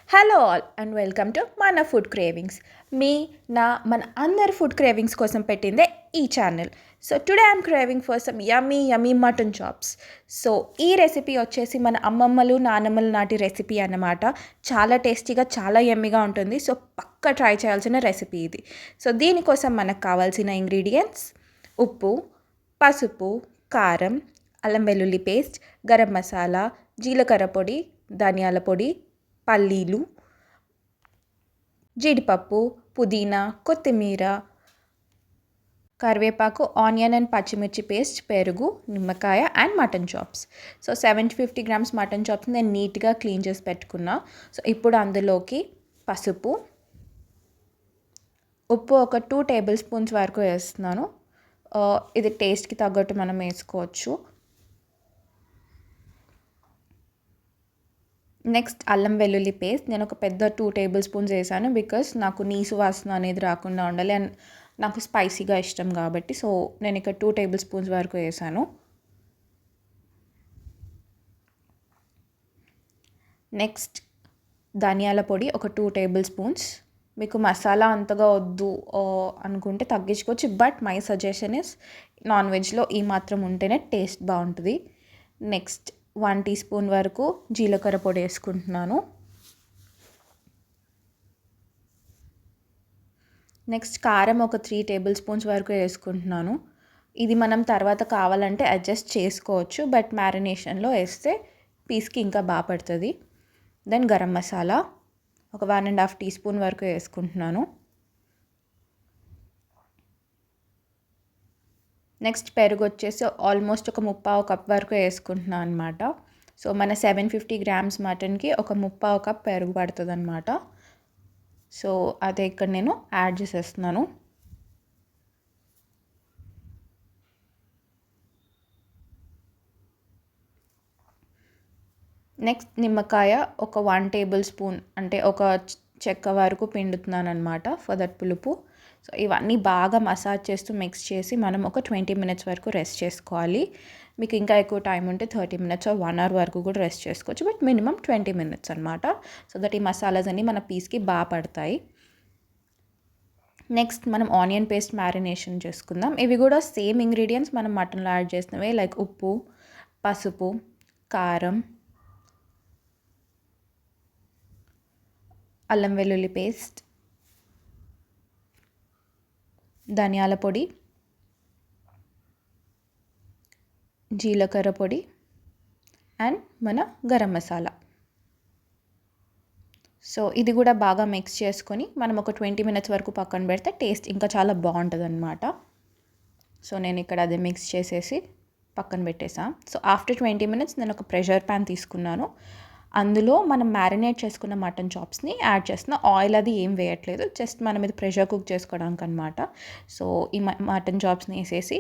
Hello all and welcome to మన food cravings. మన అందరి ఫుడ్ క్రేవింగ్స్ కోసం పెట్టిందే ఈ channel. So today I'm craving for some yummy yummy mutton chops. So ఈ రెసిపీ వచ్చేసి మన అమ్మమ్మలు నానమ్మలు నాటి రెసిపీ అన్నమాట. చాలా టేస్టీగా చాలా యమ్మీగా ఉంటుంది. సో పక్కా ట్రై చేయాల్సిన రెసిపీ ఇది. సో దీనికోసం మనకు కావాల్సిన ఇంగ్రీడియంట్స్: ఉప్పు, పసుపు, కారం, అల్లం వెల్లుల్లి పేస్ట్, గరం మసాలా, జీలకర్ర పొడి, ధనియాల పొడి, పల్లీలు, జీడిపప్పు, పుదీనా, కొత్తిమీర, కరివేపాకు, ఆనియన్ అండ్ పచ్చిమిర్చి పేస్ట్, పెరుగు, నిమ్మకాయ and mutton chops. So 750 grams mutton chops నేను నీట్గా క్లీన్ చేసి పెట్టుకున్నా. సో ఇప్పుడు అందులోకి పసుపు, ఉప్పు ఒక 2 టేబుల్ స్పూన్స్ వరకు వేస్తున్నాను. ఇది టేస్ట్కి తగ్గట్టు మనం వేసుకోవచ్చు. నెక్స్ట్ అల్లం వెల్లుల్లి పేస్ట్ నేను ఒక పెద్ద 2 టేబుల్ స్పూన్స్ వేసాను. బికాస్ నాకు నీసు వాసన అనేది రాకుండా ఉండాలి అండ్ నాకు స్పైసీగా ఇష్టం కాబట్టి. సో నేను ఇక్కడ 2 టేబుల్ స్పూన్స్ వరకు వేసాను. నెక్స్ట్ ధనియాల పొడి ఒక 2 టేబుల్ స్పూన్స్. మీకు మసాలా అంతగా వద్దు అనుకుంటే తగ్గించుకోవచ్చు. But my suggestion is non వెజ్లో ఈ మాత్రం ఉంటేనే టేస్ట్ బాగుంటుంది. నెక్స్ట్ 1 టీ స్పూన్ వరకు జీలకర్ర పొడి వేసుకుంటున్నాను. నెక్స్ట్ కారం ఒక 3 టేబుల్ స్పూన్స్ వరకు వేసుకుంటున్నాను. ఇది మనం తర్వాత కావాలంటే అడ్జస్ట్ చేసుకోవచ్చు. బట్ మ్యారినేషన్లో వేస్తే పీస్కి ఇంకా బాగా పడుతుంది. దెన్ గరం మసాలా ఒక 1.5 టీ స్పూన్ వరకు వేసుకుంటున్నాను. నెక్స్ట్ పెరుగు వచ్చేసి ఆల్మోస్ట్ ఒక 3/4 కప్ వరకు వేసుకుంటున్నాను అనమాట. సో మన 750 గ్రామ్స్ మటన్కి ఒక 3/4 కప్ పెరుగు పడుతుంది అనమాట. సో అదే ఇక్కడ నేను యాడ్ చేసేస్తున్నాను. నెక్స్ట్ నిమ్మకాయ ఒక 1 టేబుల్ స్పూన్ అంటే ఒక చెక్క వరకు పిండుతున్నాను అనమాట ఫర్ దట్ పులుపు. సో ఇవన్నీ బాగా మసాజ్ చేస్తూ మిక్స్ చేసి మనం ఒక 20 మినిట్స్ వరకు రెస్ట్ చేసుకోవాలి. మీకు ఇంకా ఎక్కువ టైం ఉంటే 30 మినిట్స్ ఆర్ 1 అవర్ వరకు కూడా రెస్ట్ చేసుకోవచ్చు. బట్ మినిమం 20 మినిట్స్ అనమాట. సో దట్ ఈ మసాలాస్ అన్నీ మన పీస్కి బాగా పడతాయి. నెక్స్ట్ మనం ఆనియన్ పేస్ట్ మ్యారినేషన్ చేసుకుందాం. ఇవి కూడా సేమ్ ఇంగ్రీడియంట్స్ మనం మటన్లో యాడ్ చేసినవే, లైక్ ఉప్పు, పసుపు, కారం, అల్లం వెల్లుల్లి పేస్ట్, ధనియాల పొడి, జీలకర్ర పొడి అండ్ మన గరం మసాలా. సో ఇది కూడా బాగా మిక్స్ చేసుకొని మనం ఒక 20 మినిట్స్ వరకు పక్కన పెడితే టేస్ట్ ఇంకా చాలా బాగుంటుంది అనమాట. సో నేను ఇక్కడ అది మిక్స్ చేసేసి పక్కన పెట్టేసాను. సో ఆఫ్టర్ 20 మినిట్స్ నేను ఒక ప్రెషర్ ప్యాన్ తీసుకున్నాను. అందులో మనం మ్యారినేట్ చేసుకున్న మటన్ చాప్స్ని యాడ్ చేస్తున్నా. ఆయిల్ అది ఏం వేయట్లేదు, జస్ట్ మనం ఇది ప్రెషర్ కుక్ చేసుకోవడానికి అనమాట. సో ఈ మటన్ చాప్స్ని వేసేసి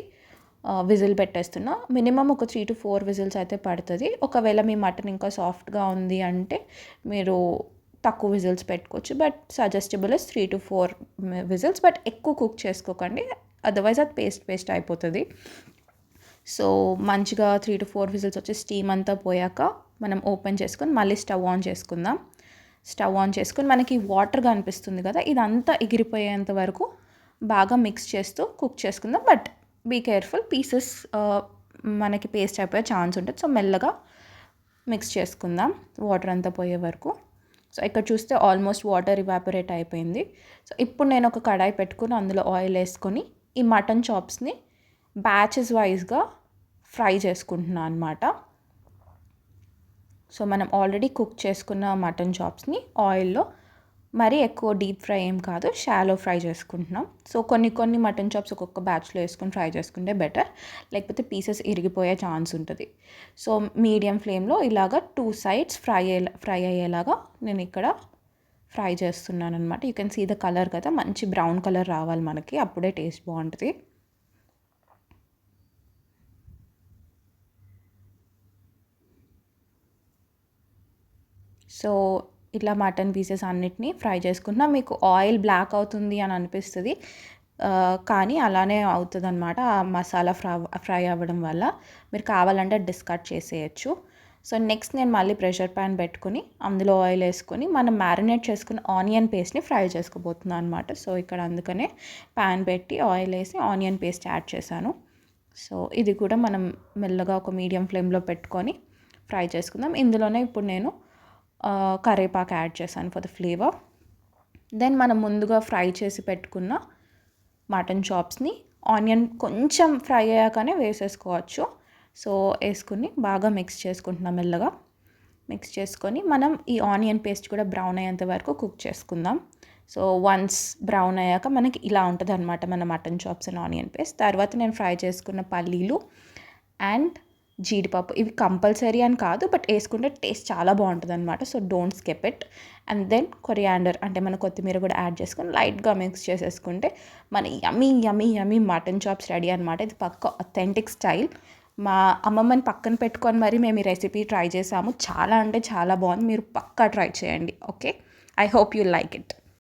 విజిల్ పెట్టేస్తున్నా. మినిమం ఒక 3 to 4 విజిల్స్ అయితే పడుతుంది. ఒకవేళ మీ మటన్ ఇంకా సాఫ్ట్గా ఉంది అంటే మీరు తక్కువ విజిల్స్ పెట్టుకోవచ్చు. But suggestible is 3 to 4 whistles. But ఎక్కువ కుక్ చేసుకోకండి, అదర్వైజ్ అది పేస్ట్ అయిపోతుంది. సో మంచిగా 3 to 4 విజిల్స్ వచ్చి స్టీమ్ అంతా పోయాక మనం ఓపెన్ చేసుకొని మళ్ళీ స్టవ్ ఆన్ చేసుకుందాం. స్టవ్ ఆన్ చేసుకొని మనకి వాటర్గా అనిపిస్తుంది కదా, ఇదంతా ఎగిరిపోయేంత వరకు బాగా మిక్స్ చేస్తూ కుక్ చేసుకుందాం. బట్ బీ కేర్ఫుల్, పీసెస్ మనకి పేస్ట్ అయిపోయే ఛాన్స్ ఉంటుంది. సో మెల్లగా మిక్స్ చేసుకుందాం వాటర్ అంతా పోయే వరకు. సో ఇక్కడ చూస్తే ఆల్మోస్ట్ వాటర్ ఇవాపరేట్ అయిపోయింది. సో ఇప్పుడు నేను ఒక కడాయి పెట్టుకుని అందులో ఆయిల్ వేసుకొని ఈ మటన్ చాప్స్ని బ్యాచెస్ వైజ్గా ఫ్రై చేసుకుంటున్నాను అనమాట. సో మనం ఆల్రెడీ కుక్ చేసుకున్న మటన్ చాప్స్ని ఆయిల్లో మరీ ఎక్కువ డీప్ ఫ్రై ఏం కాదు, షాలో ఫ్రై చేసుకుంటున్నాం. సో కొన్ని మటన్ చాప్స్ ఒక్కొక్క బ్యాచ్లో వేసుకొని ఫ్రై చేసుకుంటే బెటర్, లేకపోతే పీసెస్ ఇరిగిపోయే ఛాన్స్ ఉంటుంది. సో మీడియం ఫ్లేమ్లో ఇలాగా 2 సైడ్స్ ఫ్రై అయ్యేలాగా నేను ఇక్కడ ఫ్రై చేస్తున్నాను అనమాట. You can see the colour కదా, మంచి బ్రౌన్ కలర్ రావాలి మనకి, అప్పుడే టేస్ట్ బాగుంటుంది. సో ఇట్లా మటన్ పీసెస్ అన్నిటినీ ఫ్రై చేసుకుంటున్నా. మీకు ఆయిల్ బ్లాక్ అవుతుంది అని అనిపిస్తుంది, కానీ అలానే అవుతుంది అనమాట ఆ మసాలా ఫ్రై అవ్వడం వల్ల. మీరు కావాలంటే డిస్కార్డ్ చేసేయచ్చు. సో నెక్స్ట్ నేను మళ్ళీ ప్రెషర్ ప్యాన్ పెట్టుకొని అందులో ఆయిల్ వేసుకొని మనం మ్యారినేట్ చేసుకున్న ఆనియన్ పేస్ట్ని ఫ్రై చేసుకోబోతున్నాను అనమాట. సో ఇక్కడ అందుకనే ప్యాన్ పెట్టి ఆయిల్ వేసి ఆనియన్ పేస్ట్ యాడ్ చేశాను. సో ఇది కూడా మనం మెల్లగా ఒక మీడియం ఫ్లేమ్లో పెట్టుకొని ఫ్రై చేసుకుందాం. ఇందులోనే ఇప్పుడు నేను కరివేపాకు యాడ్ చేశాను ఫర్ ద ఫ్లేవర్. దెన్ మనం ముందుగా ఫ్రై చేసి పెట్టుకున్న మటన్ చాప్స్ని ఆనియన్ కొంచెం ఫ్రై అయ్యాకనే వేసేసుకోవచ్చు. సో వేసుకుని బాగా మిక్స్ చేసుకుంటున్నాం. మెల్లగా మిక్స్ చేసుకొని మనం ఈ ఆనియన్ పేస్ట్ కూడా బ్రౌన్ అయ్యేంత వరకు కుక్ చేసుకుందాం. సో వన్స్ బ్రౌన్ అయ్యాక మనకి ఇలా ఉంటుంది అనమాట మన mutton chops and onion paste. తర్వాత నేను ఫ్రై చేసుకున్న పల్లీలు అండ్ జీడిపప్పు, ఇవి కంపల్సరీ అని కాదు, బట్ వేసుకుంటే టేస్ట్ చాలా బాగుంటుంది అనమాట. So don't skip it. And then coriander అంటే మన కొత్తిమీర కూడా యాడ్ చేసుకొని లైట్గా మిక్స్ చేసేసుకుంటే మన యమ్మీ యమ్మీ యమ్మీ మటన్ చాప్స్ రెడీ అనమాట. ఇది పక్క అథెంటిక్ స్టైల్. మా అమ్మమ్మని పక్కన పెట్టుకొని మరి మేము ఈ రెసిపీ ట్రై చేసాము. చాలా అంటే చాలా బాగుంది. మీరు పక్కా ట్రై చేయండి. Okay, I hope you like it.